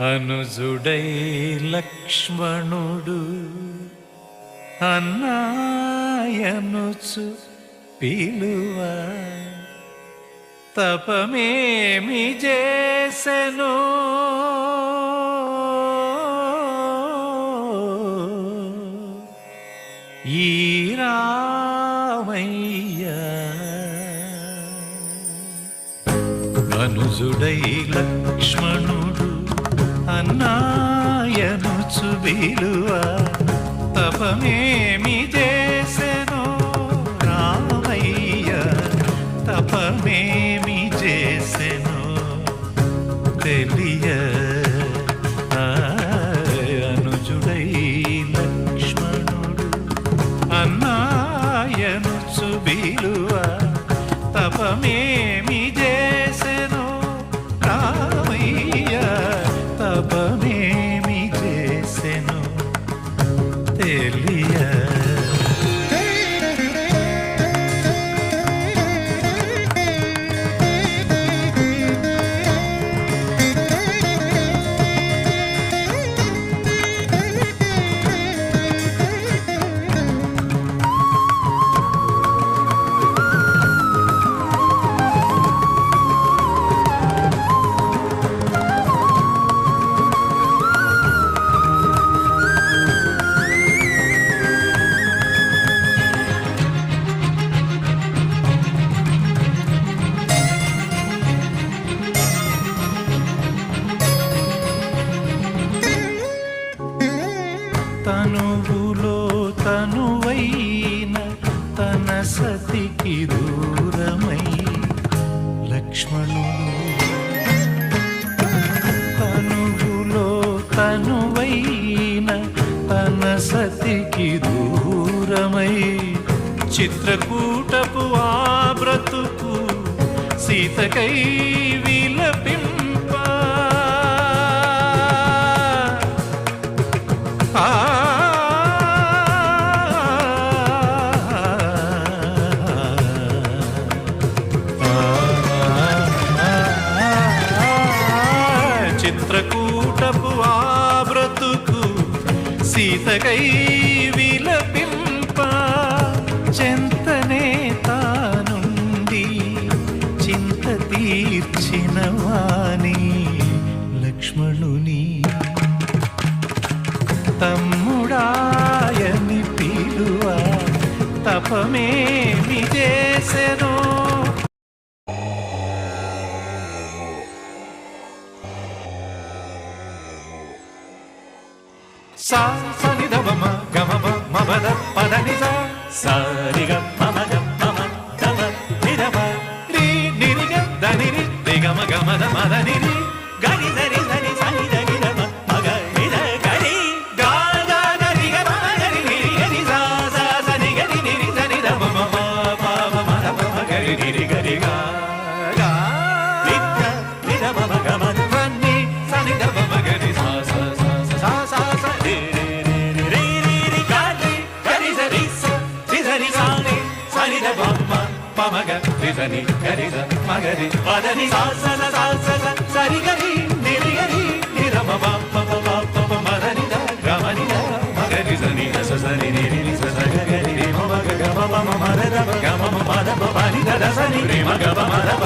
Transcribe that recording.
అనుజుడై లక్ష్మణుడు అన్నాయనుచు పిలువ తపమేమి చేసెను ఈ రామయ్య అనుజుడై లక్ష్మణుడు అన్నాయనుచు పిలువ తపమేమి చేసెను రామయ్య తపమేమి చేసెను తెలియ అనుజుడై లక్ష్మణుడు అన్నాయనుచు పిలువ తపమేమి చేసెను రామయ్య తపమేమి చేసెను తెలియ తనువులో తనువైన తన సతికి దూరమై లక్ష్మణుడు తనువులో తనువైన తన సతికి దూరమై చిత్రకూటపు ఆ బ్రతుకు సీతకై విలపింప చిత్రకూటపు ఆ బ్రతుకు సీతకై విలపింప చెంతనే తానుండి చింత తీర్చిన వాణి లక్ష్మణుని తమ్ముడాయని పిలువ తపమేమి చేసెను సా సని దమ గమ మమద పదని సా రి గ మమ గ మమ దమ ని దమ రి ని గ దని రి రి గమ గమ ద మద ని రి గని సరి సని సని ద గి దమ మగ ని ద గరి గా గా ద రి గ మమ గరి ని రి గని సా సా సని గరి ని రి సని ద మమ మా పా మ ద మమ గరి ని రి గరి గా గా ని ద ని ద మమ గమ ద ని సని ద మమ గరి సా సా సా సా సా రి రి రి రి గరి గరి సరి సని సని సని ద మమ పమగ రి సని గరి ద మగరి పదని సా సా సా సా సరి గరి ని రి గరి ని ర మ ప ప ప ప మదని ద గమని ద మగరి సని ద స సని ని రి స స గరి రి మ గ గ మ మ మ ద గ మ మ ద ప ని ద సని రి మ గ మ ద